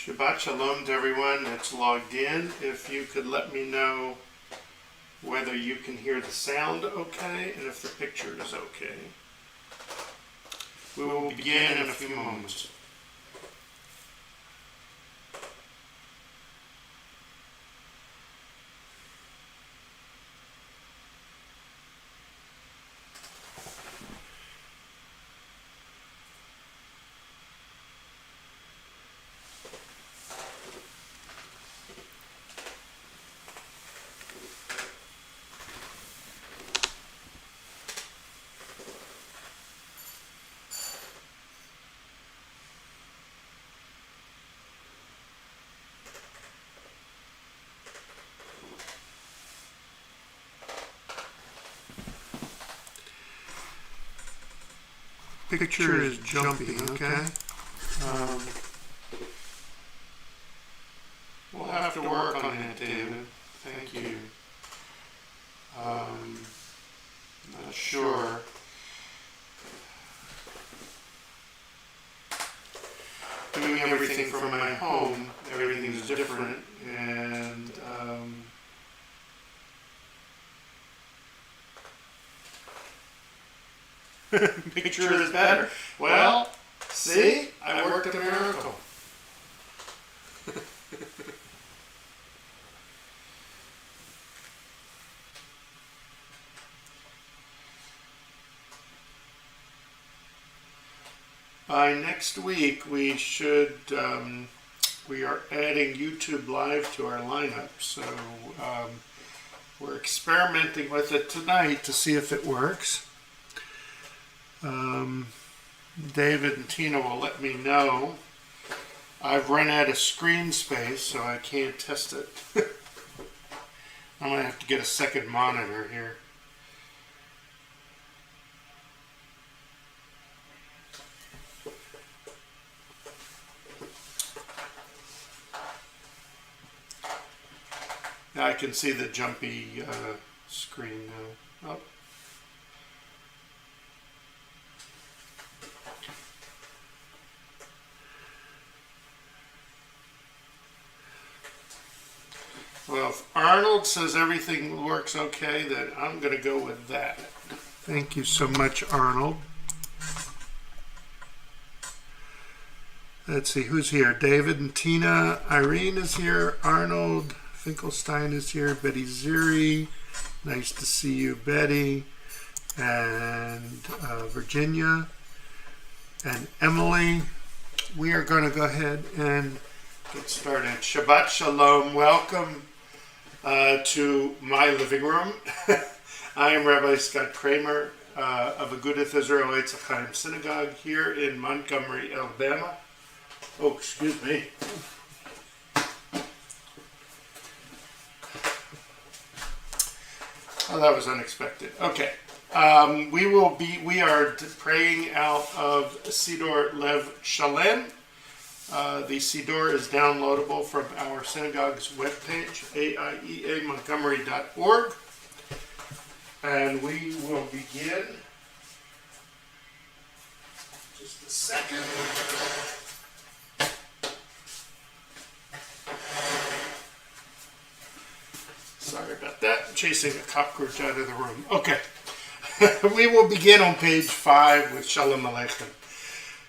Shabbat Shalom to everyone that's logged in. If you could let me know whether you can hear the sound okay and if the picture is okay. We will begin in a few moments. Picture is jumpy, okay? We'll have to work on it, David. Thank you. Not sure. Doing everything from my home, everything is different, and picture is better. Well, see, I worked a miracle. By next week, we are adding YouTube Live to our lineup, so we're experimenting with it tonight to see if it works. David and Tina will let me know. I've run out of screen space, so I can't test it. I'm going to have to get a second monitor here. Now I can see the jumpy screen now. Oh. Well, if Arnold says everything works okay, then I'm going to go with that. Thank you so much, Arnold. Let's see, who's here? David and Tina. Irene is here. Arnold Finkelstein is here. Betty Ziri. Nice to see you, Betty. And Virginia. And Emily. We are going to go ahead and get started. Shabbat Shalom. Welcome to my living room. I am Rabbi Scott Kramer of Agudath Israel Etz Ahayem Synagogue here in Montgomery, Alabama. Oh, excuse me. Oh, that was unexpected. Okay. We are praying out of Siddur Lev Shalem. The Siddur is downloadable from our synagogue's webpage, aieamontgomery.org. And we will begin just a second. Sorry about that. I'm chasing a cockroach out of the room. Okay. We will begin on page 5 with Shalom Aleichem.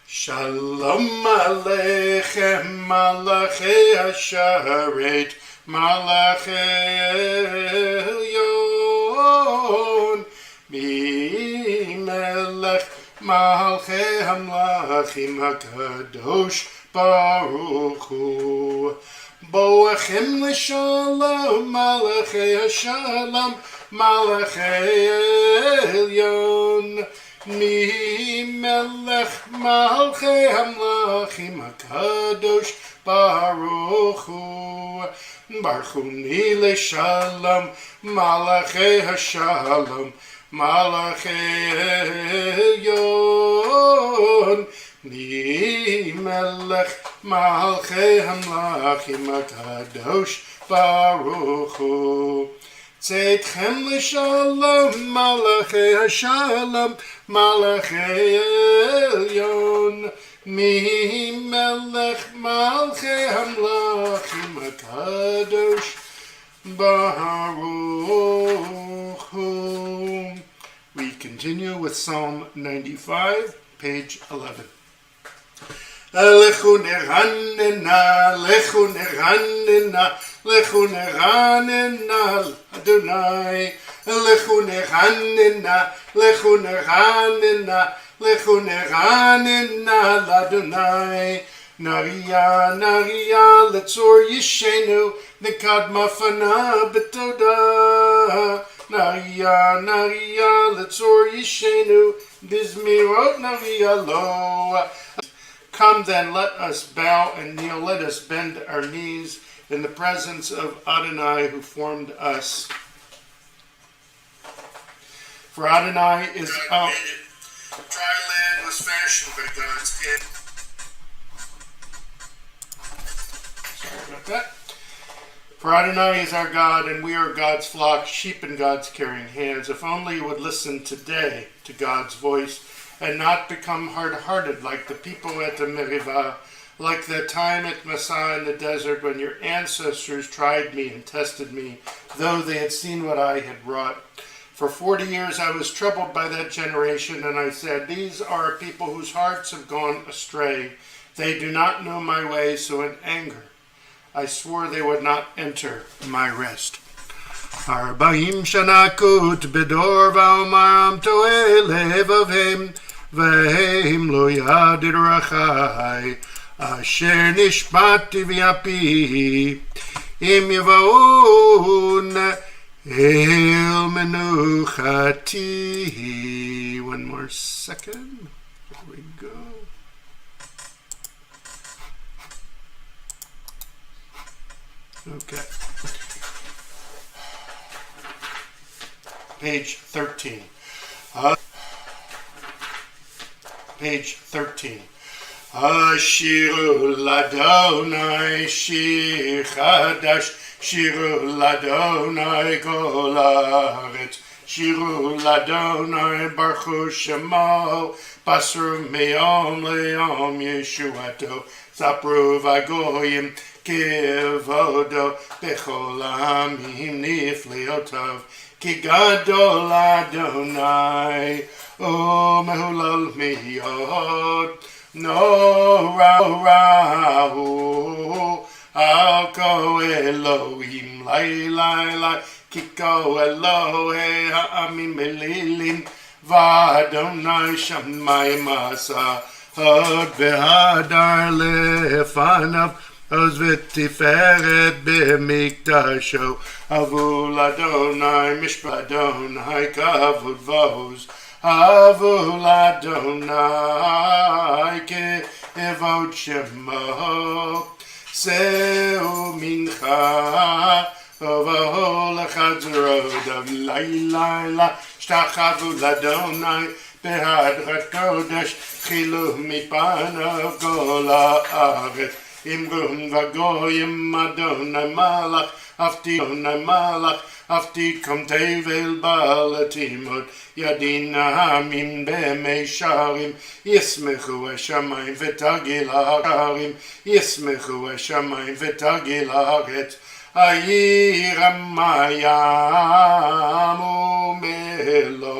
Shalom Aleichem, Malachei Hasharet, Malachei Elyon, Bimelech, Malchei Hamlachim HaKadosh Baruch Hu. Boachem l'shalom, Malachei Hashalom, Malachei Elyon, Mi melech malchei hamlachim hakadosh baruch hu. Baruch hu ni leshalom malachei hashalom malachei elyon. Mi melech malchei hamlachim hakadosh baruch hu. צאתכם לשלום, מלאכי השלום, מלאכי העליון, ממלך מלכי המלכים הקדוש Baruch Hu. We continue with Psalm 95, page 11. Lechu neranena, lechu neranena, lechu neranena, Adonai. Lechu neranena, lechu neranena, lechu neranena, Adonai. Naria, Naria, Letzor Yishenu, Nekadma Fana Betoda. Naria, Naria, Letzor Yishenu, Bizmirot Naria Lo. Come then, let us bow and kneel, let us bend our knees in the presence of Adonai who formed us. For Adonai is our... Dry land was fashioned by God's hand. Sorry about that. For Adonai is our God, and we are God's flock, sheep in God's caring hands. If only you would listen today to God's voice, and not become hard-hearted like the people at the Meribah, like the time at Massah in the desert when your ancestors tried me and tested me, though they had seen what I had wrought. For 40 years I was troubled by that generation, and I said, these are a people whose hearts have gone astray. They do not know my way, so in anger I swore they would not enter my rest. 40 שנה כות בדור ואומרם טועה לבבם והם לא יד דרכי אשר נשבעתי ביפי אם יבואון אל מנוחתי. One more second. Here we go. Okay. Page 13. Page 13. Shiru Ladonai Shir Chadash, Shiru Ladonai Kol Haaretz, Shiru Ladonai Baruch Shemo, Basru Meyom Leyom Yeshuato, Zapru Vagoyim Kivodo, Bechol Amim Nifliotav, Ki Gadol Adonai, O Mehulal Miyod, No Rahu, Alko Elohim, Lai Lai Lai, Kiko Elohe Ha'amim Elilim, V'Adonai Shammai Masa, Hod V'Hadar Lefanav, Oz V'Tiferet B'Mikdasho, Avul Adonai Mishpat Adonai Kavod Vos, Avul Adonai Kevod Shemo, Seu Mincha, Ovahol Chadzerod of Laila, Shtachavul Adonai, Behadrat Kodesh, Chilu Mipanav Gola Aret, Imrum Vagoyim Adonai Malach, Afti Adonai Malach, Afti Kom Tevel Balatimod, Yadina Hamim Bemei Sharim, Yismechu Hashamayim V'Tagil Ha'arim, Yismechu Hashamayim V'Tagil Ha'aretz, Ayir Amayam Umelo,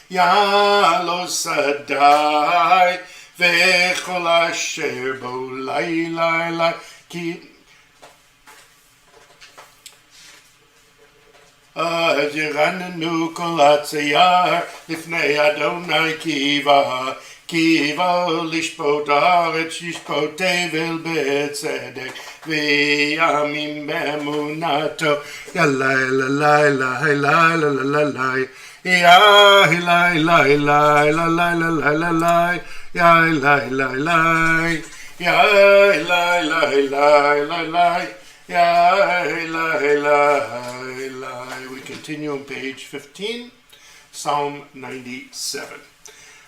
Yalo Sadai, V'chol Asher Bo Lai Lai Lai, Ki Jiranenu Kol Hatziyar Lifnei Adonai Kiva Lishpot Haaretz Yishpot Tevel B'Tzedek V'yamim B'emunato Yalai Lalai Lai Lai Lai Lai Yai Lai Lai Lai Lai Lai Lai Lai Yai Lai Lai Lai Yai Lai Lai Lai Lai Lai Yai Lai Lai Lai. We continue on page 15, Psalm 97.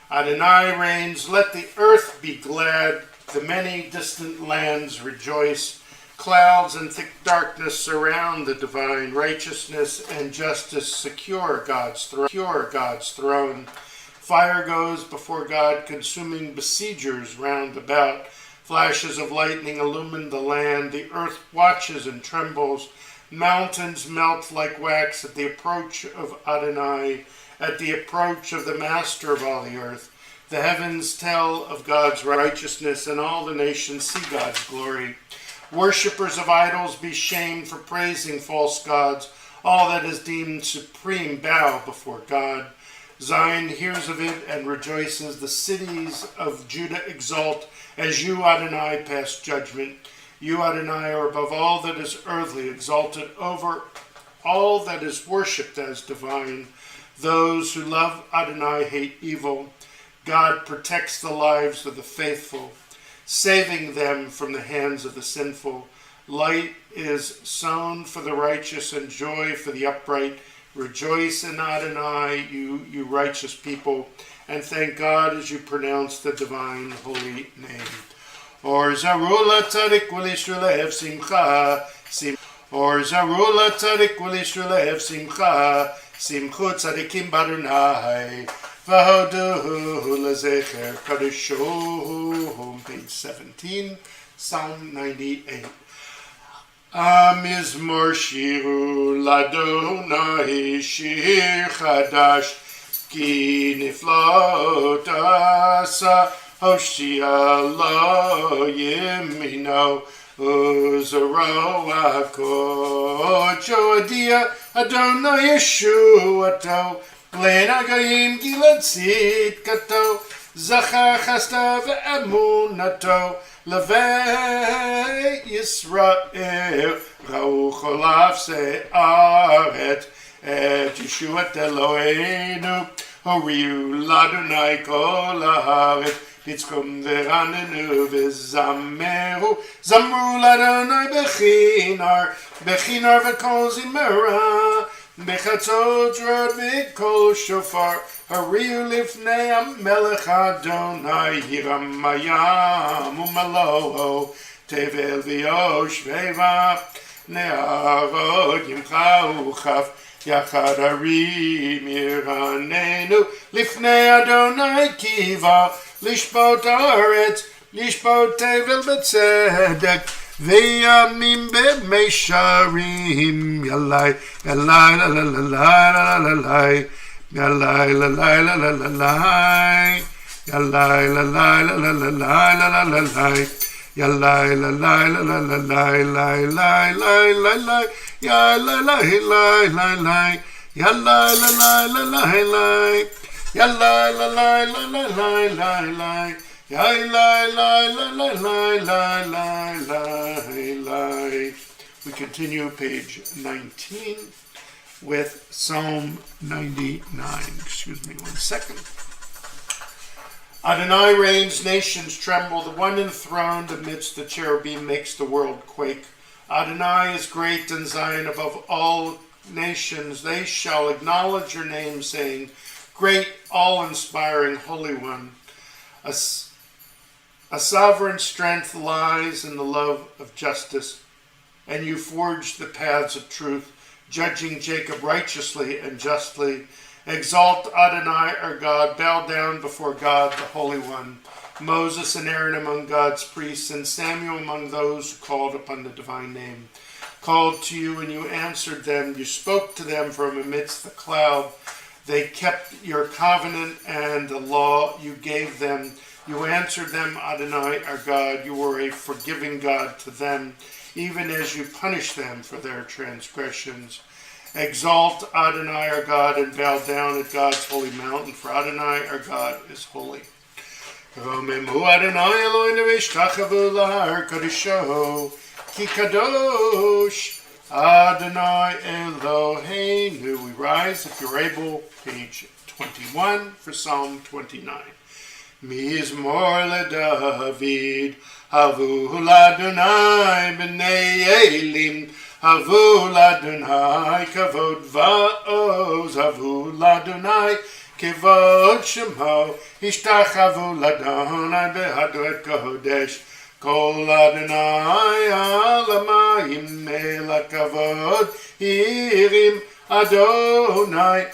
Adonai reigns, let the earth be glad, the many distant lands rejoice. Clouds and thick darkness surround the divine. Righteousness and justice secure God's throne. Fire goes before God, consuming besiegers round about. Flashes of lightning illumine the land. The earth watches and trembles. Mountains melt like wax at the approach of Adonai, at the approach of the Master of all the earth. The heavens tell of God's righteousness, and all the nations see God's glory. Worshippers of idols, be shamed for praising false gods. All that is deemed supreme bow before God. Zion hears of it and rejoices. The cities of Judah exult as you, Adonai, pass judgment. You, Adonai, are above all that is earthly, exalted over all that is worshipped as divine. Those who love Adonai hate evil. God protects the lives of the faithful, saving them from the hands of the sinful. Light is sown for the righteous and joy for the upright. Rejoice in Adonai, you righteous people, and thank God as you pronounce the divine holy name. Or Zarula Tzadik Wilishrulev Simcha, Or Zarula Tzadik Wilishrulev Simcha, Simchut Tzadikim Badunai, Vahodu Lezecher Kadishom, page 17, Psalm 98. Amizmor shiru ladonai shir chadash, ki niflot asa hoshia lo yemino uzaro akocho adia Adonai Yeshuato lenagayim gilad tzidkato zachar chasta ve'emunato Levei Yisrael Ra'u cholav se'aret Et Yeshuat Eloheinu Horiu l'Adonai kol haaret Pitzchum ve'ranenu ve'zameru Zamru l'Adonai bechinar ve'kol zimera Bechatzot rod ve'kol shofar Hariu lifnei HaMelech Adonai Hiramayam u'maloho Tevel v'yoshveva Ne'arot yimcha uchaf Yachad harim yiranenu Lifnei Adonai kiva Lishbot haaretz Lishbot tevel b'tzedek Ve'yamim be'meisharim Yalai Yalai la la la la la la Yalai la la la la la la Yalai la la la la la la la la la Yalai la la la la la la la la la la Yalai la la la la Yalai la la la la la Yalai la la la la la la la Yalai la la la la la la. We continue page 19 with Psalm 99. Excuse me 1 second. Adonai reigns, nations tremble. The one enthroned amidst the cherubim makes the world quake. Adonai is great in Zion above all nations. They shall acknowledge your name, saying, Great, all-inspiring, Holy One. A sovereign strength lies in the love of justice, and you forged the paths of truth, judging Jacob righteously and justly. Exalt Adonai our God, bow down before God the Holy One. Moses and Aaron among God's priests, and Samuel among those who called upon the divine name. Called to you, and you answered them. You spoke to them from amidst the cloud. They kept your covenant and the law you gave them. You answered them, Adonai our God. You were a forgiving God to them, even as you punished them for their transgressions. Exalt Adonai our God and bow down at God's holy mountain, for Adonai our God is holy. Romemu Adonai Eloheinu v'ishtachavu lahar kadisho, ki kadosh Adonai Eloheinu. We rise, if you're able, page 21 for Psalm 29. Mizmor leDavid, havu l'Adonai b'nei Elim, havu l'Adonai kavod va'oz, havu l'Adonai kavod shemo, ishtachavu l'Adonai behadrat kodesh, Kol Adonai alamayim el hakavod hirim Adonai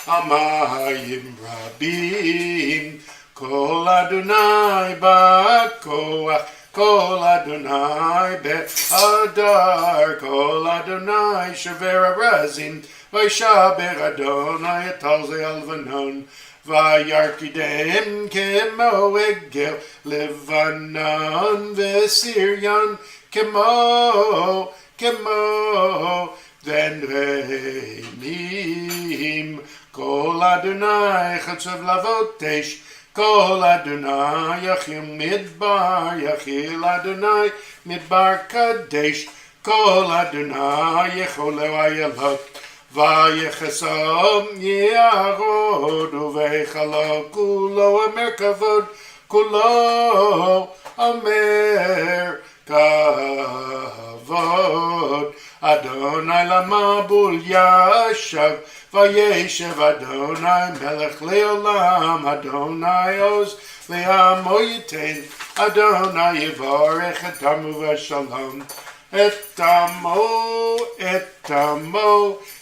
amayim rabim. Kol Adonai ba'koach, Kol Adonai be'adar, Kol Adonai shaver arazim, Vaishaber Adonai et al ze'alvanon, Vayarkidem kemo egel Levanon ve'siryan kemo then reimim. Kol Adonai chatzav lavotesh, Kol Adonai yachil midbar, Yachil Adonai midbar kadesh, Kol Adonai yecholeu ayelot, Vayechesam Yarod Uveichalo Kulo Amer Kavod, Kulo Amer Kavod. Adonai Lamabul Yashav, Vayeshev Adonai Melech Leolam, Adonai Oz Le'amo Yitain, Adonai Yivarech et Amu V'Shalom, et Amo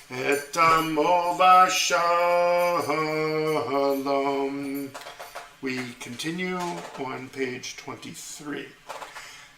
V'Shalom. We continue on page 23.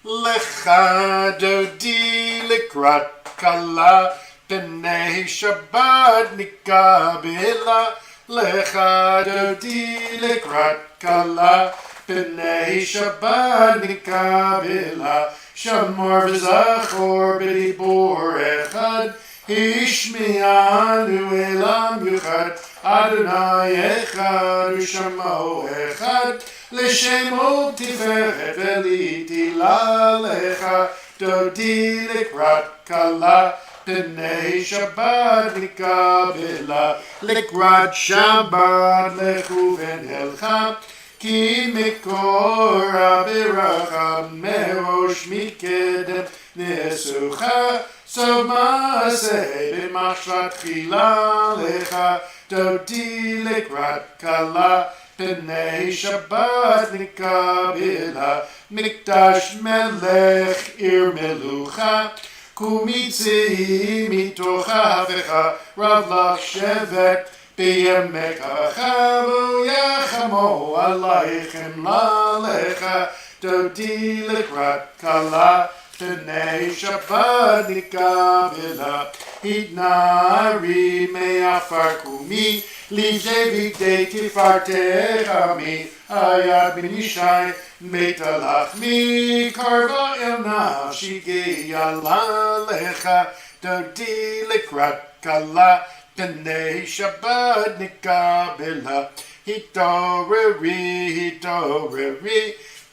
Lecha dodi likrat kala b'nei Shabbat nikabela. Lecha dodi likrat kala b'nei Shabbat nikabela. Shamor v'zachor b'dibor echad, Ishmi'anu elam yuchad, Adonai echad u'shamo echad, L'shemo tiferet v'litila. Lecha dodi likrat kala b'nei Shabbat nikabela. Likrat Shabbat lechu v'nelcha, Ki mikora biracha merosh mikedem nesucha, so maaseh b'machshat chila. Lecha dodi likrat kala b'nei Shabbat nikabela. Mikdash melech ir melucha, kumitzi mitocha vecha, rav lach shevet biyemecha chavu yachamo alaychem lalecha dodi likrat kala b'nei Shabbat nikabela. Hidnari me'afar kumi lijevi de tifartechami, ayad ben yishai metalachmi karva el nafshi geyala. Lecha dodi likrat kala b'nei Shabbat nikabela. Hitoreri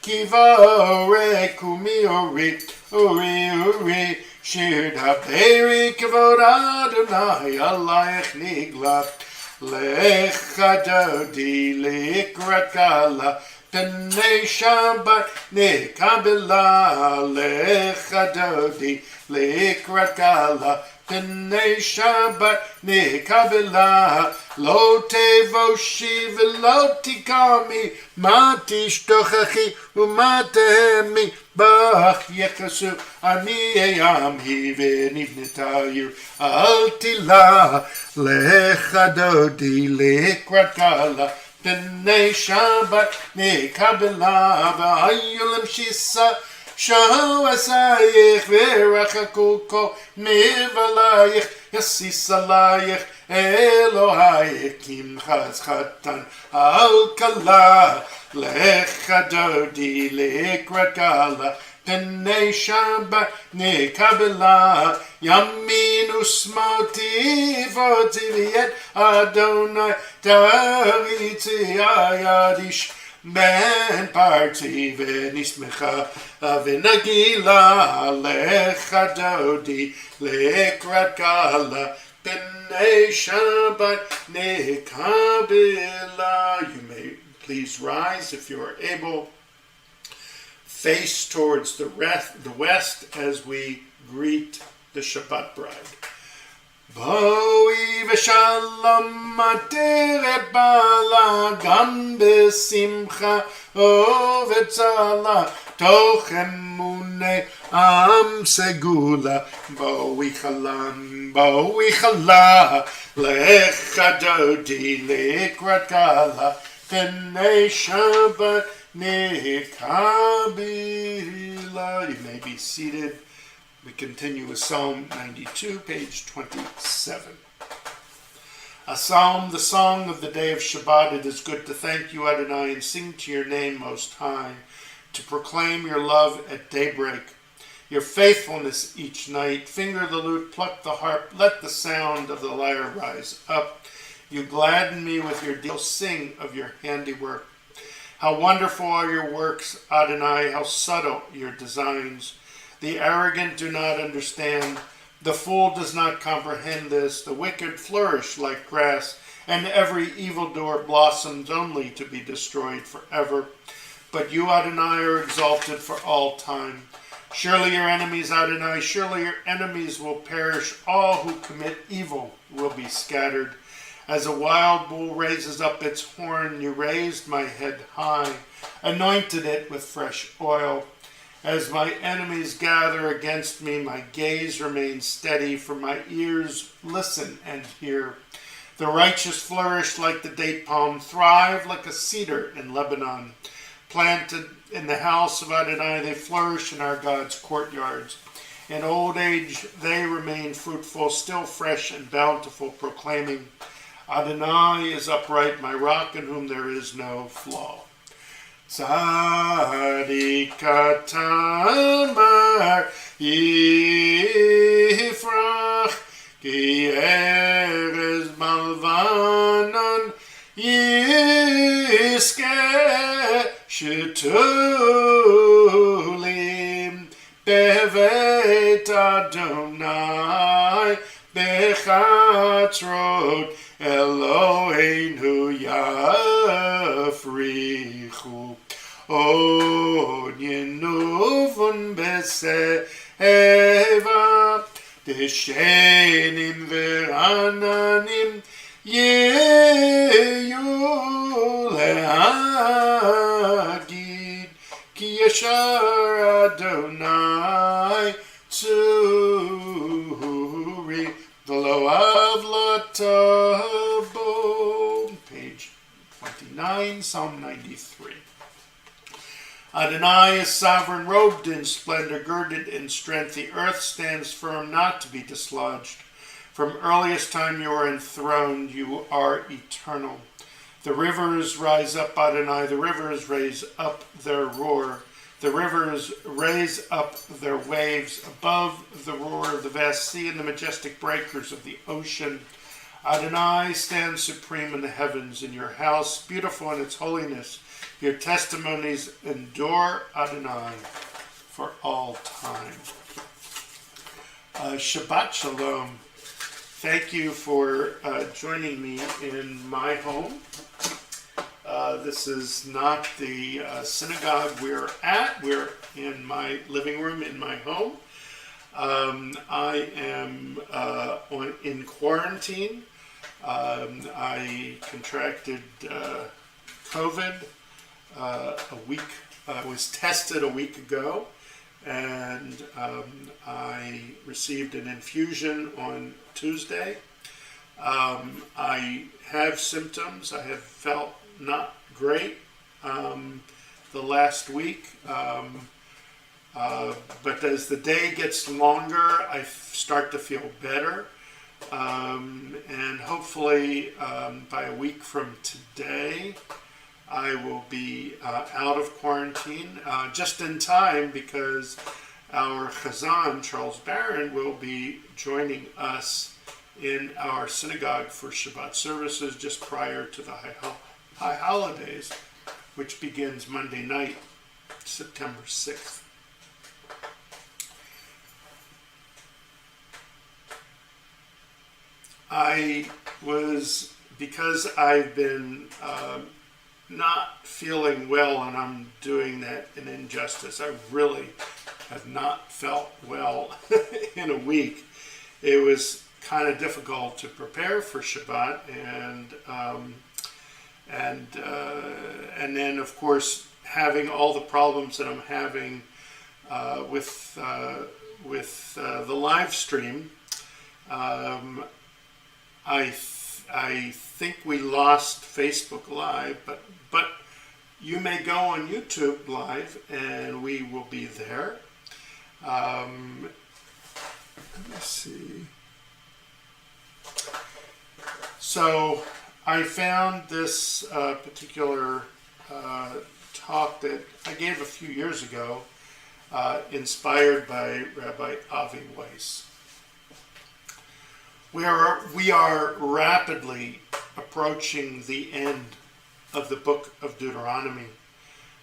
kivore kumi ori shir daperi kavod Adonai alayich nigla. Lecha dodi likrat kala b'nei Shabbat nikabela. Lecha dodi likrat kala b'nei Shabbat nikabela. Lo tevoshi v'lo tikami, ma tishtochachi u'ma tehemi, bach yechasu ani eyamhi v'nivneta ir al tila. Lecha dodi likrat kala b'nei Shabbat nikabela. V'ayulim shisa Shahu asayich v'rachakuko mivalayich, yasis alayich Elohayich kim chatan al kala. Lecha dodi likrat kala b'nei Shabbat nikabela. Yamin usmoti v'oti v'yet Adonai taritzi ayadish ben parti v'nismecha v'nagila. Lecha dodi likrat kala b'nei Shabbat nikabela. You may please rise if you are able. Face towards the west as we greet the Shabbat bride. בואי ושלום עטרת בלגן בשמחה ובצלה תוך אמוני עם סגולה בואי חלה לך דודי לקראת קלה פני שבת נקבילה. You may be seated. We continue with Psalm 92, page 27. A psalm, the song of the day of Shabbat. It is good to thank you, Adonai, and sing to your name most high, to proclaim your love at daybreak, your faithfulness each night. Finger the lute, pluck the harp, let the sound of the lyre rise up. You gladden me with your deals, sing of your handiwork. How wonderful are your works, Adonai, how subtle your designs. The arrogant do not understand. The fool does not comprehend this. The wicked flourish like grass, and every evildoer blossoms only to be destroyed forever. But you, Adonai, are exalted for all time. Surely your enemies, Adonai, surely your enemies will perish. All who commit evil will be scattered. As a wild bull raises up its horn, you raised my head high, anointed it with fresh oil. As my enemies gather against me, my gaze remains steady, for my ears listen and hear. The righteous flourish like the date palm, thrive like a cedar in Lebanon. Planted in the house of Adonai, they flourish in our God's courtyards. In old age, they remain fruitful, still fresh and bountiful, proclaiming, Adonai is upright, my rock in whom there is no flaw. Tzadik tamar yifrach ki erez malvanon yiske shetulim bevet Adonai bechatrot Eloheinu yafrichu od yenuvun beseva deshenim verananim yeyu leagid ki yashar Adonai tzuri v'lo avlatabo. Page 29, Psalm 93. Adonai is sovereign, robed in splendor, girded in strength. The earth stands firm, not to be dislodged. From earliest time you are enthroned, you are eternal. The rivers rise up, Adonai, the rivers raise up their roar. The rivers raise up their waves above the roar of the vast sea and the majestic breakers of the ocean. Adonai stands supreme in the heavens, in your house, beautiful in its holiness. Your testimonies endure, Adonai, for all time. Shabbat Shalom. Thank you for joining me in my home. This is not the synagogue we're at. We're in my living room in my home. I am in quarantine. I contracted COVID I was tested a week ago, and I received an infusion on Tuesday. I have symptoms. I have felt not great the last week, but as the day gets longer, I start to feel better, and hopefully by a week from today, I will be out of quarantine just in time, because our Chazan, Charles Barron, will be joining us in our synagogue for Shabbat services just prior to the high holidays, which begins Monday night, September 6th. Because I've been not feeling well, and I'm doing that an injustice. I really have not felt well in a week. It was kind of difficult to prepare for Shabbat, and then of course having all the problems that I'm having with the live stream. I think we lost Facebook Live, but you may go on YouTube Live, and we will be there. Let me see. So I found this particular talk that I gave a few years ago, inspired by Rabbi Avi Weiss. We are rapidly approaching the end of the book of Deuteronomy,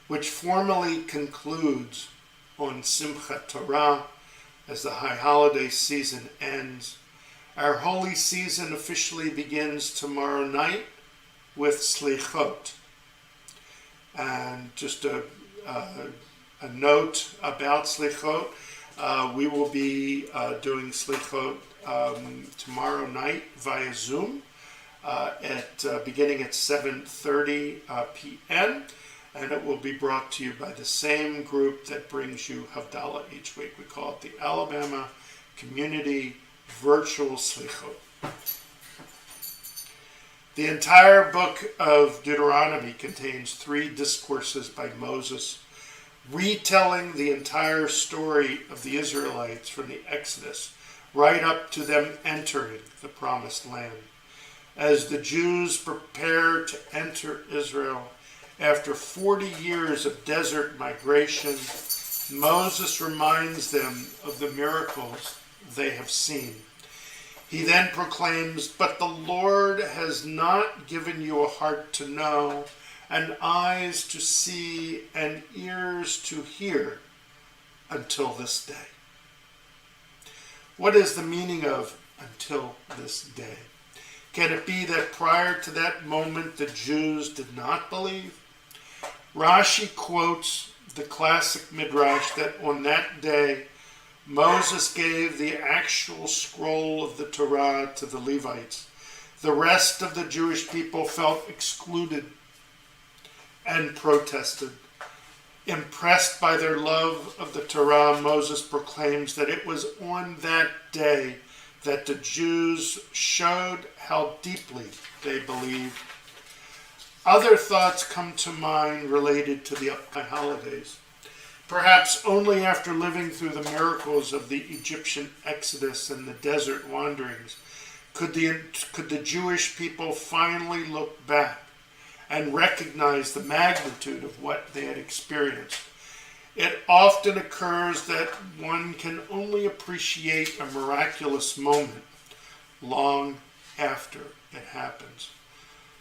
which formally concludes on Simchat Torah as the high holiday season ends. Our holy season officially begins tomorrow night with Slichot. And just a note about Slichot, we will be doing Slichot tomorrow night via Zoom beginning at 7:30 p.m. and it will be brought to you by the same group that brings you Havdalah each week. We call it the Alabama Community Virtual Slichot. The entire book of Deuteronomy contains 3 discourses by Moses, retelling the entire story of the Israelites from the Exodus right up to them entering the Promised Land. As the Jews prepare to enter Israel after 40 years of desert migration, Moses reminds them of the miracles they have seen. He then proclaims, "But the Lord has not given you a heart to know, and eyes to see, and ears to hear until this day." What is the meaning of "until this day"? Can it be that prior to that moment the Jews did not believe? Rashi quotes the classic midrash that on that day Moses gave the actual scroll of the Torah to the Levites. The rest of the Jewish people felt excluded and protested. Impressed by their love of the Torah, Moses proclaims that it was on that day that the Jews showed how deeply they believed. Other thoughts come to mind related to the upcoming holidays. Perhaps only after living through the miracles of the Egyptian Exodus and the desert wanderings could the Jewish people finally look back and recognize the magnitude of what they had experienced. It often occurs that one can only appreciate a miraculous moment long after it happens.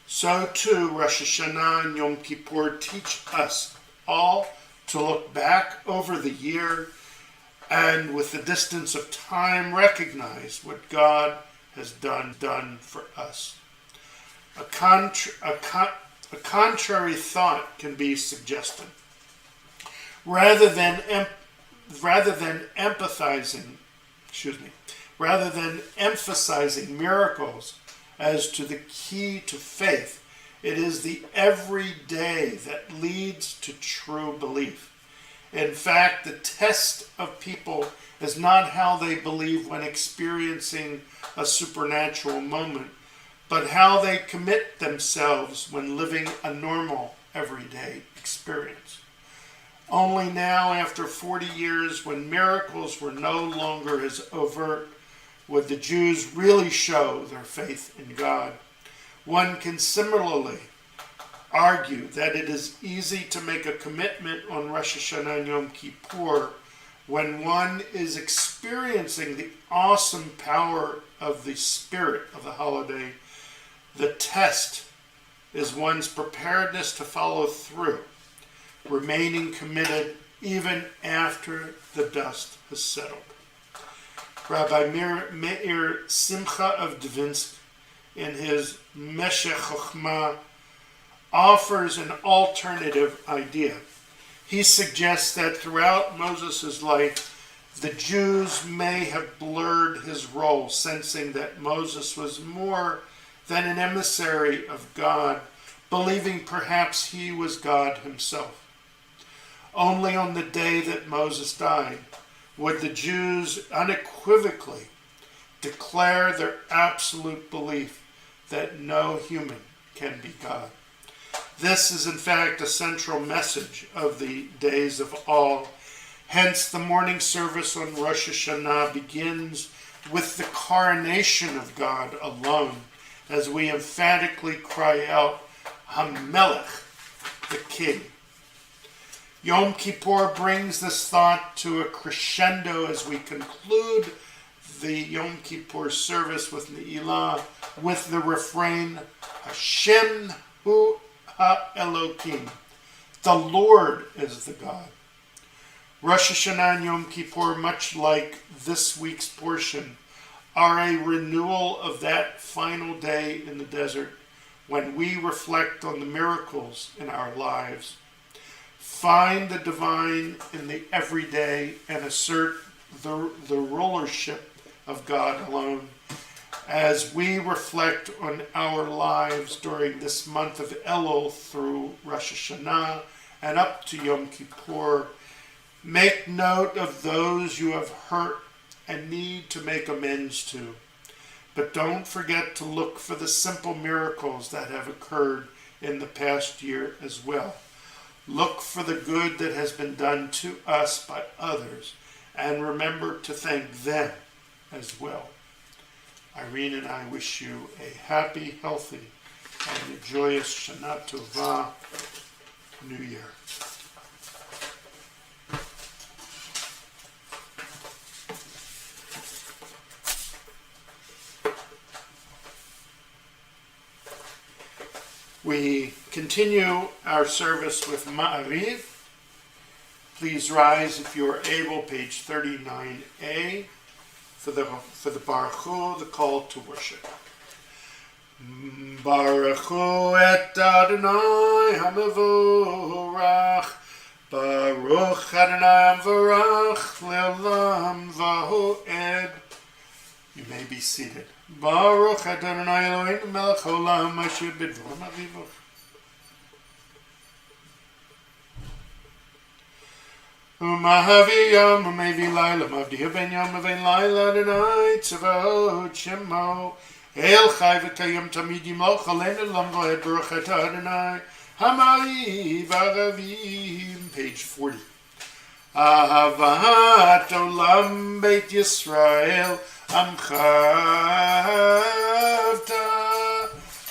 So too, Rosh Hashanah and Yom Kippur teach us all to look back over the year and with the distance of time recognize what God has done for us. A contrary thought can be suggested. Rather than emphasizing miracles as to the key to faith, it is the everyday that leads to true belief. In fact, the test of people is not how they believe when experiencing a supernatural moment, but how they commit themselves when living a normal, everyday experience. Only now, after 40 years, when miracles were no longer as overt, would the Jews really show their faith in God. One can similarly argue that it is easy to make a commitment on Rosh Hashanah and Yom Kippur when one is experiencing the awesome power of the spirit of the holiday. The test is one's preparedness to follow through, remaining committed even after the dust has settled. Rabbi Meir Simcha of Dvinsk, in his Meshech Chochmah, offers an alternative idea. He suggests that throughout Moses' life, The Jews may have blurred his role, sensing that Moses was more than an emissary of God, believing perhaps he was God himself. Only on the day that Moses died would the Jews unequivocally declare their absolute belief that no human can be God. This is in fact a central message of the days of all. Hence the morning service on Rosh Hashanah begins with the coronation of God alone, as we emphatically cry out, HaMelech, the King. Yom Kippur brings this thought to a crescendo as we conclude the Yom Kippur service with Ne'ilah, with the refrain, Hashem hu ha-Elokim, the Lord is the God. Rosh Hashanah and Yom Kippur, much like this week's portion, are a renewal of that final day in the desert when we reflect on the miracles in our lives, find the divine in the everyday, and assert the rulership of God alone. As we reflect on our lives during this month of Elul through Rosh Hashanah and up to Yom Kippur, make note of those you have hurt and need to make amends to. But don't forget to look for the simple miracles that have occurred in the past year as well. Look for the good that has been done to us by others, and remember to thank them as well. Irene and I wish you a happy, healthy, and a joyous Shana Tova New Year. We continue our service with Ma'ariv. Please rise if you are able, page 39a, for the Baruch Hu, the call to worship. Baruch Hu et Adonai HaMevorach, Baruch Adonai HaMevorach Le'olam Va'oed. You may be seated. Baruch Adonai Eloheinu melech haolam asher bidvar ma'ariv. U'mahavi yom u'mevi laila mavdiya ben yom u'vein laila Adonai tzavaot shemo el chai v'kayim tamid yimloch aleinu lam v'ed baruch et Adonai ha'ma'ariv aravim. Page 40. Ahavat olam beit Yisrael Amchavta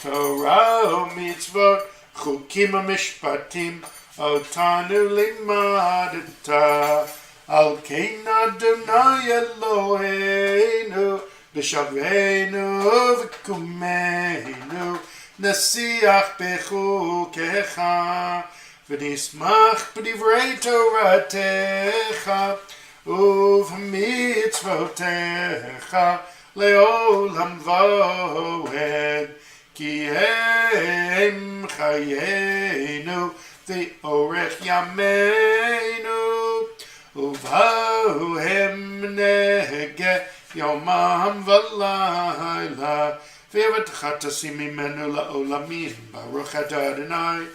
Torah u'mitzvot chukim u'mishpatim otanu limadta al kein Adonai Eloheinu b'shavenu v'kumeinu nesiach bechukecha v'nismach b'divrei Toratecha ובמצוותיך לעולם ועד, כי הם חיינו ואורך ימינו, ובאו הם נגע יומם ולילה, ויבטח תשים ממנו לעולמים. ברוך אתה אדוני,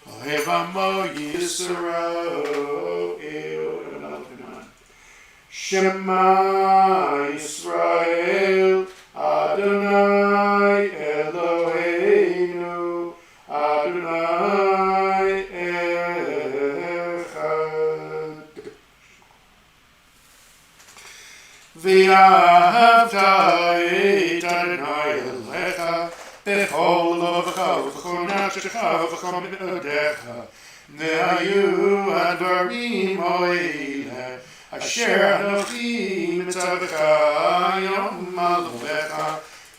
אוהב עמו ישראל. Shema Yisrael, Adonai Eloheinu, Adonai Echad. V'ahavta et Adonai Elecha, b'chol levacha v'chol nafshecha v'chol me'odecha, ve'hayu advarim ha'eleh, Asher Anochi Mitzavecha Yom Alecha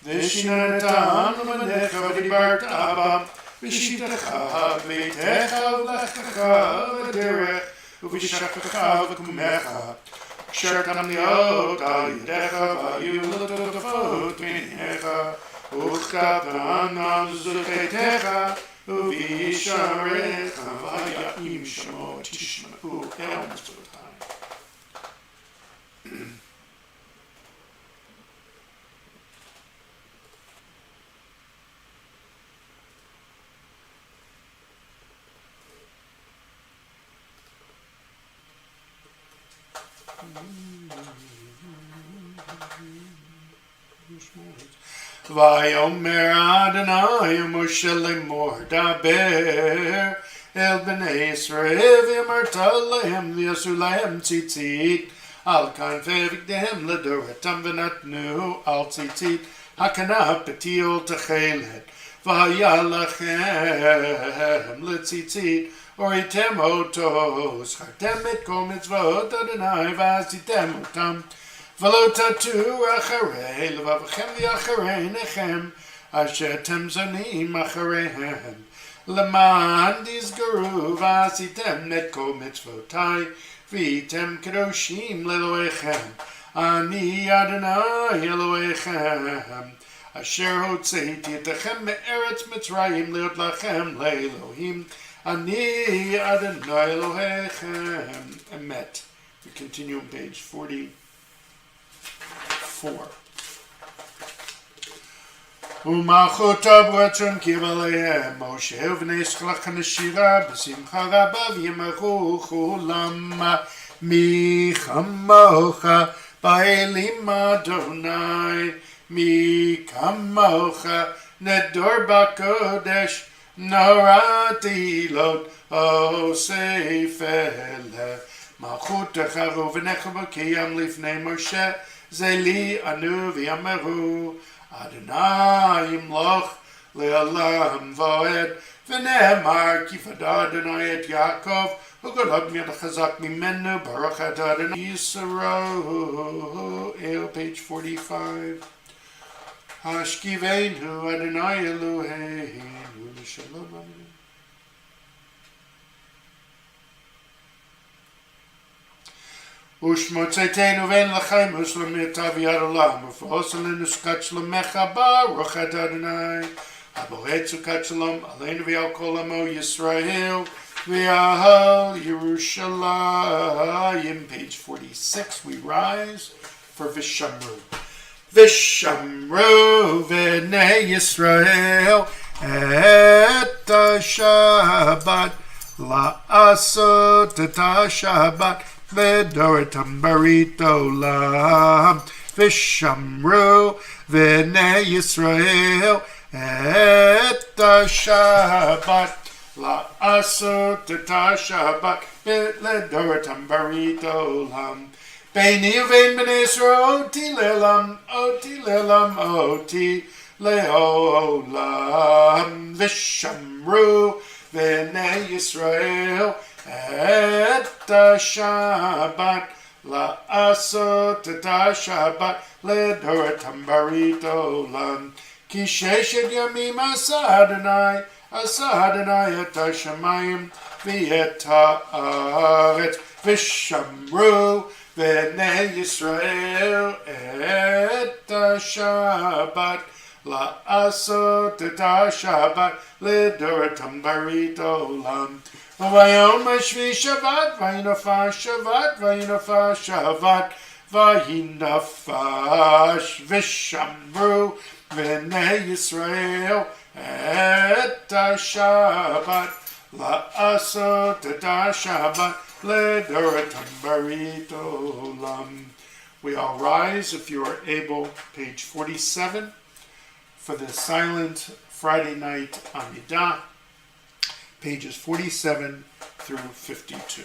V'shinatan V'manecha V'dibart Abam V'shitecha V'techa V'lechecha V'derech V'shachcha V'kumecha Asher Tamniot Al Yedecha V'ayu L'totafot V'necha U'chatan Al Zuchetecha V'yisharecha V'ya'im Shemo Tishma'u El Mitzvotai. Vayomer Adonai Moshe lemor daber el bnei Yisrael v'yamarta lehem v'yasu lehem tzitzit al kanfei v'gdehem ledoretam v'natnu al tzitzit hakanah petiol techelet v'haya lachem letzitzit oritem otos chartem et kol mitzvot Adonai v'asitem otam V'lo tatu acharei levavchem v'acharei nechem asher tem zonim achareihem leman tizgaru v'asitem et kol mitzvotai v'item kedoshim leloechem ani Adonai Eloechem asher hotzeiti etechem me'eretz Mitzrayim leot lachem le'elohim ani Adonai Elohechem emet. We continue on page 40. 4. Umachota bratzon kivalehem Moshe v'nei Schlachan Shira b'simcha rabba v'yemachu chulam mi chamocha ba'elim Adonai mi kamocha nedor b'kodesh norati lot osefele malchut techaru v'necha b'kiyam lifnei Moshe Zeli anu v'yameru Adonai imloch le'olam voed v'ne'emar kifad Adonai et Yaakov u'golad mi'ad chazak mimenu baruch et Adonai Yisrael. Page 45. Hashkiveinu Adonai Eloheinu l'shalom amen. Ushmotzeitenu vein lachem uslamitav yad olam ufosalenu skat shlomecha baruch et Adonai aboretzu kat shalom aleinu v'al kol amo Yisrael v'al Yerushalayim. Page 46. We rise for Vishamru. Vishamru v'nei Yisrael et Shabbat la'asot et Shabbat V'doretam barit olam v'shamru v'nei Yisrael et Shabbat la'asot et Shabbat v'doretam barit olam Beini uvein b'nei Yisrael oti le'olam oti le'olam v'shamru v'nei Yisrael et Shabbat la'asot et Shabbat ledoretam barit olam ki sheshet yamim asa Adonai et hashamayim v'et haaretz v'shamru v'nei Yisrael et Shabbat la'asot et Shabbat ledoretam barit olam Vayom Shvi Shabbat, Vayinafash Shabbat, Vayinafash Shabbat, Vayinafash Vishamru, V'nei Yisrael et Shabbat, La'asot et Shabbat, Ledoretam barit olam. We all rise, if you are able, page 47, for the silent Friday night Amidah. Pages 47 through 52.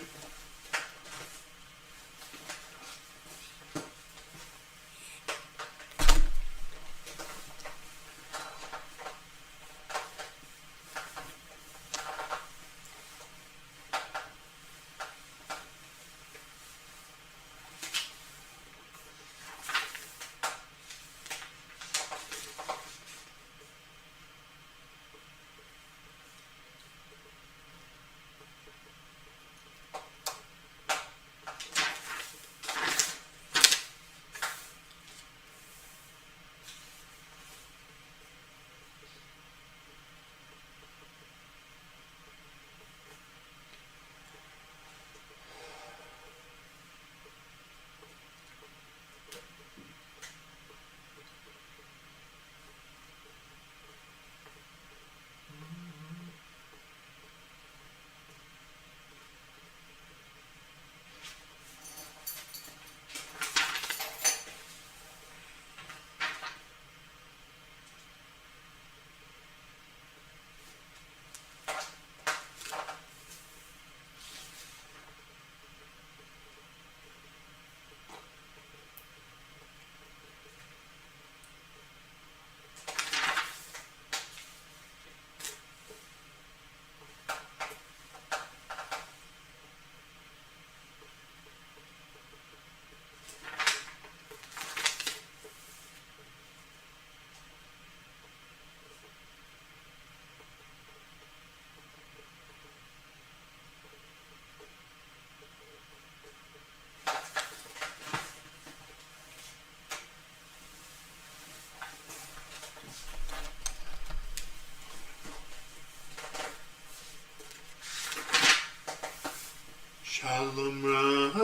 Shalom Rav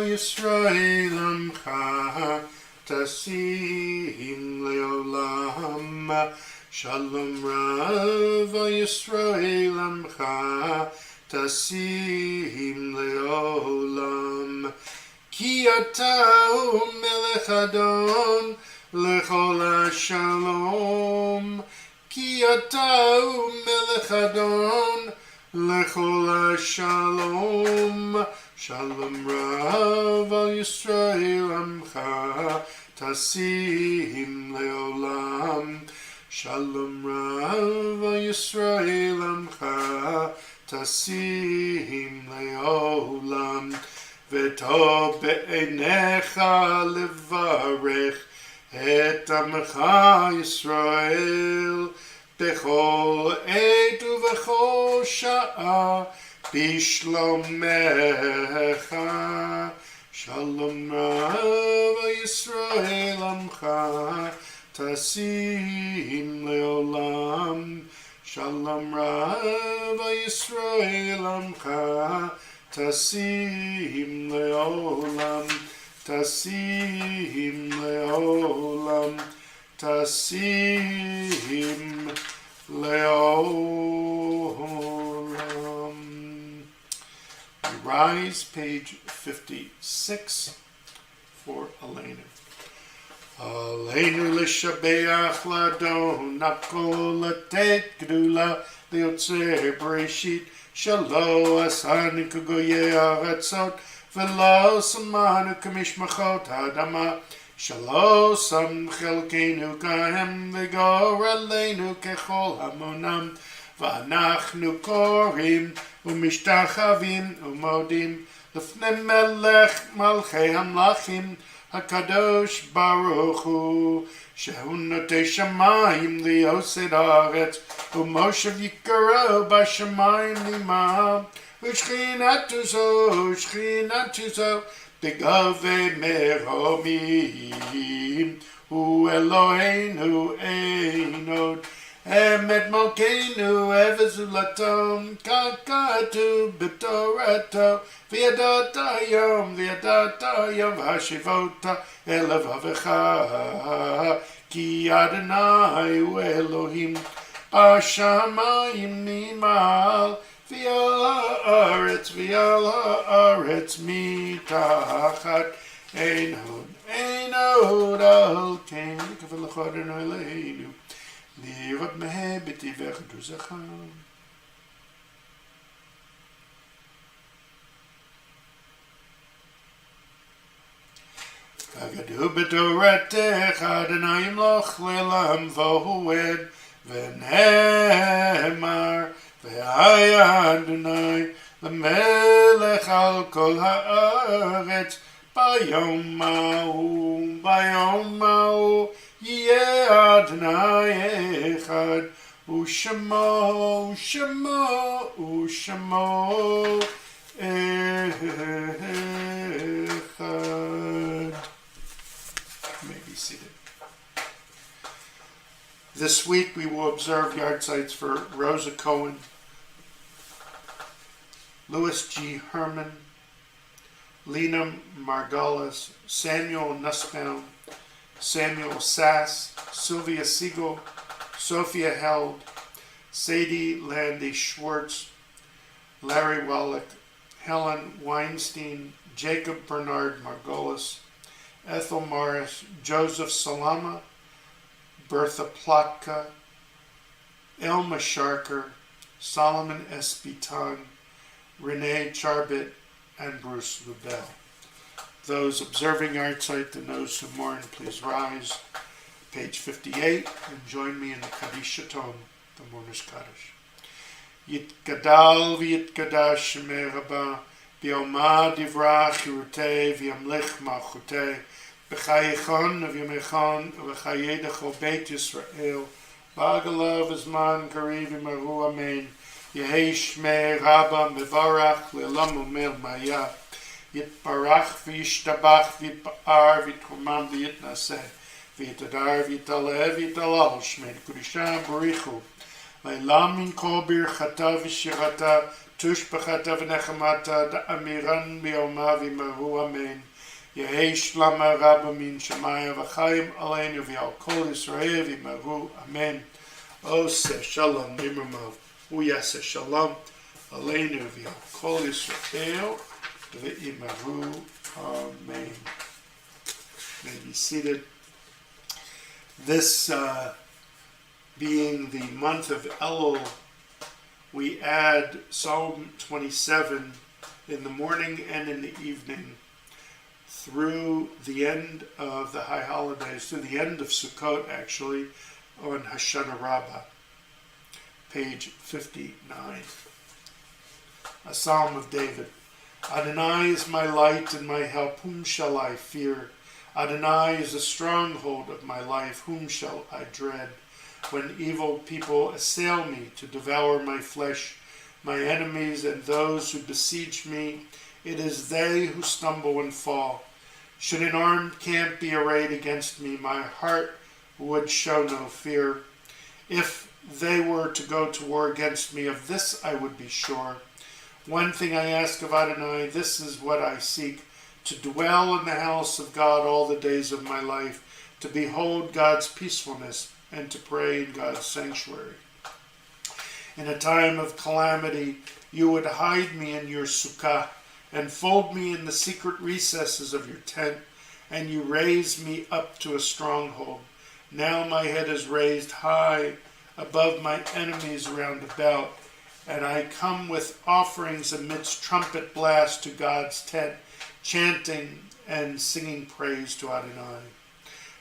Yisrael Amcha Tasim Leolam. Shalom Rav Yisrael Amcha Tasim Leolam. Ki ata Melech Adon Lechol Shalom. Ki ata Melech Adon Lechol Shalom. Shalom Rav al Yisrael Amcha Tasim Leolam. Shalom Rav al Yisrael Amcha Tasim Leolam. V'tov be'einecha levarech et Amcha Yisrael bechol עת ובכל שעה בשלומך. שלום רב ישראל עמך תשים לעולם. שלום רב ישראל עמך תשים לעולם. תשים לעולם. תשים Leolam. We rise, page 56 for Aleinu. Aleinu l'shabeach l'adon hakol latet gedula liotzer bereshit shalo asanu k'goyei haratzot v'lo samanu k'mishmachot ha'adama. Shalo sam chelkeinu kahem v'gor aleinu kechol hamonam v'anachnu korim u'mishtachavim u'modim l'fnei melech malchei hamlachim hakadosh baruch hu shehu notei shamayim liosed haaretz u'moshev yikaro b'shamayim limah u'shchinatu zo Begave meromim, hu Eloheinu einod, emet malkeinu evezulatom, kakatu b'torato, v'yadatayom v'hashivota elavavecha, ki Adonai hu Elohim, b'shamayim nimal, V'al haaretz mitachat einod al ken k'vel l'chodern Eloheinu lirot meh b'tivech duzecha. Kagadu b'toratech Adonai yimloch le'olam v'hoed v'nehemar V'haya Adonai l'melech al kol haaretz bayom ma'u yeh Adonai echad u'shemo echad. May be seated. This week we will observe yahrzeits for Rosa Cohen, Louis G. Herman, Lena Margolis, Samuel Nussbaum, Samuel Sass, Sylvia Siegel, Sophia Held, Sadie Landy Schwartz, Larry Wallach, Helen Weinstein, Jacob Bernard Margolis, Ethel Morris, Joseph Salama, Bertha Plotka, Elma Sharker, Solomon S. Bitan, Renee Charbit, and Bruce Lubell. Those observing yahrzeits and those who mourn, please rise. Page 58, and join me in the Kaddish Tom, the Mourner's Kaddish. Yitgadal v'yitgadash shemei Rabbah, b'yomah divrach yirutei v'yamlich malchutei, b'chayechon v'yamechon v'chayedach Beit Yisrael, b'agalav v'zman kariv v'maru amen. Yehi shmei Rabbah mevarach le'olam u'mel maya. Yitbarach v'yishtabach v'yitpa'ar v'yitchumam v'yitnaseh. V'yitadar v'yitaleh v'yitalal shmei Kudisham barichu. Leilam min kol birchata v'shirata, tushbachata v'nechamata, da'amiran b'yoma v'mahu amen. Yehi shlama rabba min shamaya v'chayim aleinu v'al kol Yisrael v'mahu amen. Oseh shalom nimramav, uyaseh shalom aleinu v'al kol Yisrael v'mahu amen. May be seated. This being the month of Elul, we add Psalm 27 in the morning and in the evening through the end of the high holidays, through the end of Sukkot actually, on Hoshana Rabbah, page 59. A Psalm of David. Adonai is my light and my help, whom shall I fear? Adonai is the stronghold of my life, whom shall I dread? When evil people assail me to devour my flesh, my enemies and those who besiege me, it is they who stumble and fall. Should an armed camp be arrayed against me, my heart would show no fear. If they were to go to war against me, of this I would be sure. One thing I ask of Adonai, this is what I seek, to dwell in the house of God all the days of my life, to behold God's peacefulness, and to pray in God's sanctuary. In a time of calamity, you would hide me in your sukkah, and fold me in the secret recesses of your tent, and you raise me up to a stronghold. Now my head is raised high above my enemies round about, and I come with offerings amidst trumpet blast to God's tent, chanting and singing praise to Adonai.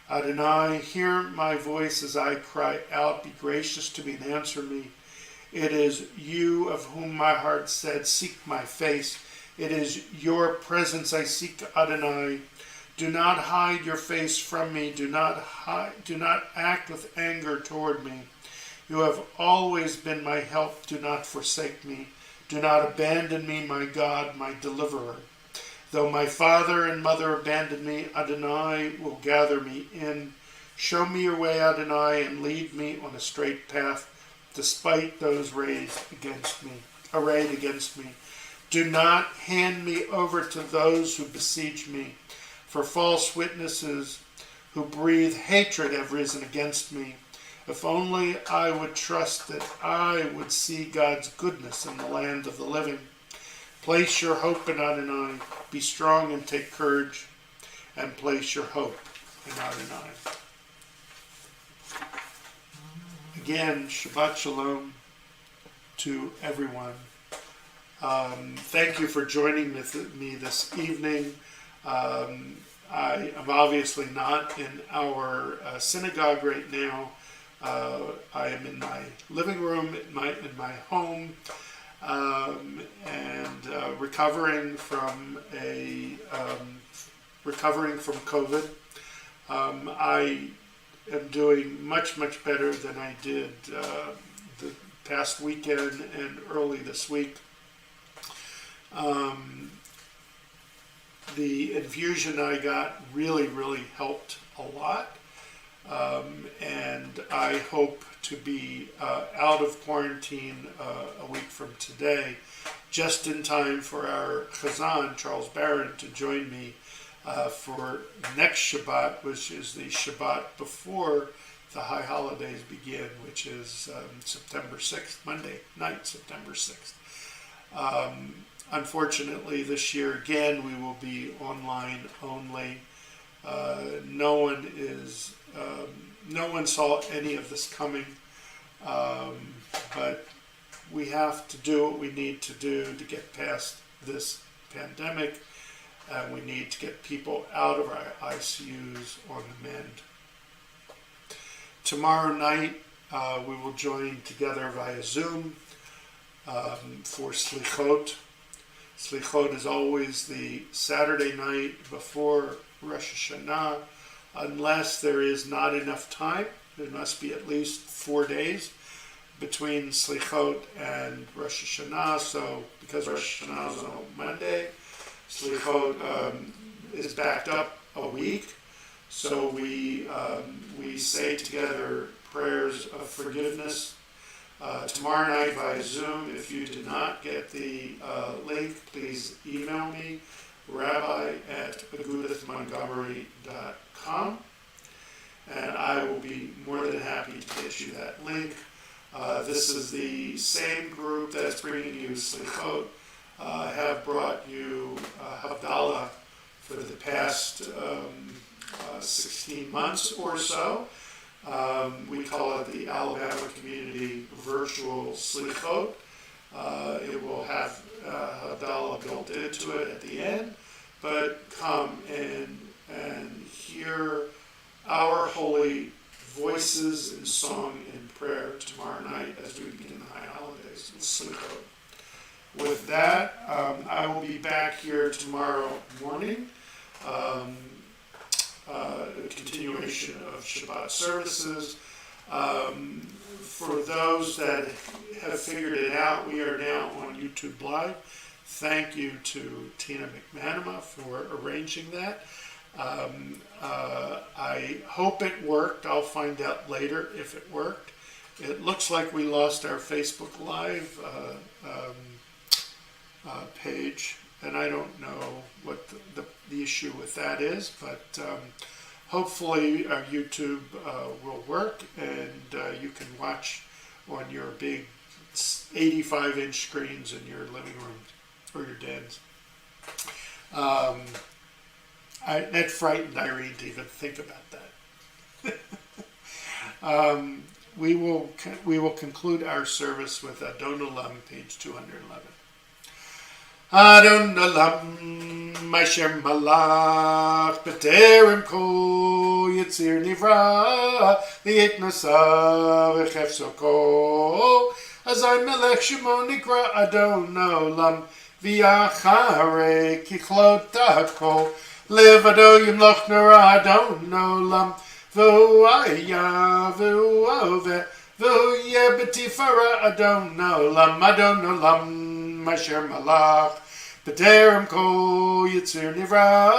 Adonai, hear my voice as I cry out. Be gracious to me and answer me. It is you of whom my heart said, seek my face. It is your presence I seek, Adonai. Do not hide your face from me. Do not act with anger toward me. You have always been my help. Do not forsake me. Do not abandon me, my God, my deliverer. Though my father and mother abandon me, Adonai will gather me in. Show me your way, Adonai, and lead me on a straight path, despite those arrayed against me. Do not hand me over to those who besiege me, for false witnesses who breathe hatred have risen against me. If only I would trust that I would see God's goodness in the land of the living. Place your hope in Adonai. Be strong and take courage, and place your hope in Adonai. Again, Shabbat Shalom to everyone. Thank you for joining me this evening. I am obviously not in our synagogue right now. I am in my living room in my home. Recovering from COVID. I am doing much better than I did the past weekend and early this week. The infusion I got really helped a lot, and I hope to be out of quarantine a week from today, just in time for our Chazan, Charles Barron, to join me for next Shabbat, which is the Shabbat before the high holidays begin, which is September 6th, Monday night, September 6th. Unfortunately, this year again, we will be online only. No one saw any of this coming, but we have to do what we need to do to get past this pandemic. We need to get people out of our ICUs on the mend. Tomorrow night, we will join together via Zoom for Slichot. Slichot is always the Saturday night before Rosh Hashanah, unless there is not enough time. There must be at least 4 days between Slichot and Rosh Hashanah. So because Rosh Hashanah is on Monday, Slichot is backed up a week. So we say together prayers of forgiveness tomorrow night via Zoom. If you did not get the link, please email me, rabbi@agudathmontgomery.com, and I will be more than happy to get you that link. This is the same group that's bringing you Slichot, have brought you Havdalah for the past 16 months or so. We call it the Alabama Community Virtual Slichot. It will have Havdalah built into it at the end, but come and hear our holy voices in song and prayer tomorrow night as we begin the high holidays with Synagogue. With that, I will be back here tomorrow morning. A continuation of Shabbat services. For those that have figured it out, we are now on YouTube Live. Thank you to Tina McManama for arranging that. I hope it worked. I'll find out later if it worked. It looks like we lost our Facebook Live page, and I don't know what the issue with that is, but hopefully our YouTube will work, and you can watch on your big 85-inch screens in your living rooms or your dens. That frightened Irene to even think about that. We will conclude our service with Adon Olam, page 211. Adon Olam, Mashem Malach, B'terem Kol Yitzir Nivra, Li'et Nasa V'chefso Kol, Azay Melech Shemo Nikra Adon Olam, V'yachare Kichlot Hakol, Levado Yimloch Nara Adon Olam, V'u'aya V'u'ove, V'u'ye B'tifara Adon Olam, Masher Malach, B'terem Kol Yitzir Nivra,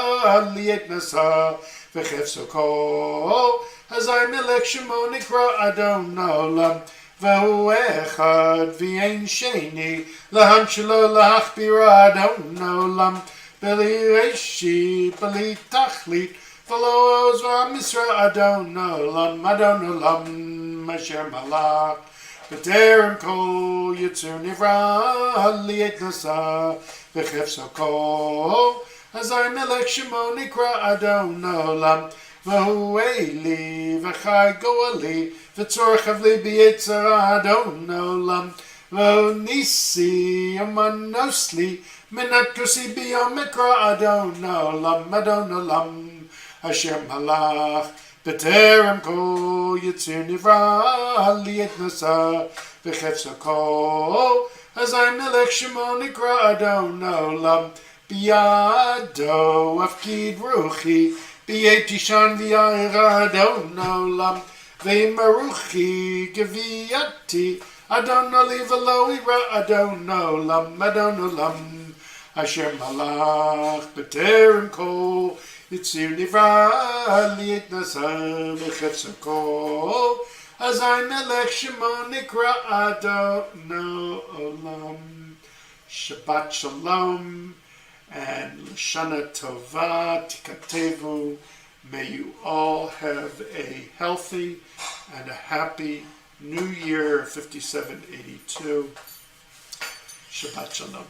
Li'et Nasa V'chefso Kol, Hazai Melech Shemo Nikra Adon Olam, V'hu Echad V'yein Sheni, Laham Shelo Lahachbira Adon Olam, B'li Reishi, B'li Tachlit, V'lo Oz V'amisra Adon Olam, Masher Malach, B'terem Kol Yitzir Nivra, Li'et Nasa V'chefso Kol, Hazai Melech Shemo Nikra Adon Olam, V'hu Eli V'chai Goali, V'tzorchav Li B'yetzara Adon Olam, V'hu Nisi Amanosli, Menat Kosi B'yom Mikra Adon Olam, Hashem Halach, B'terem Kol Yitzir Nivra, Li'et Nasa V'chefso Kol, Hazai Melech Shemo Nikra Adon Olam, B'yado Afkid Ruchi, B'yet Yishan V'yayra Adon Olam, V'maruchi Geviyati, Adon Oli V'lo Ira Adon Olam, Hashem Malach, B'terem Kol Yitzir Nivra, Li'et Nasa V'chefso Kol, Hazai Melech Shemo Nikra Adon Olam. Shabbat Shalom and L'shana Tova Tikatevu. May you all have a healthy and a happy New Year 5782. Shabbat Shalom.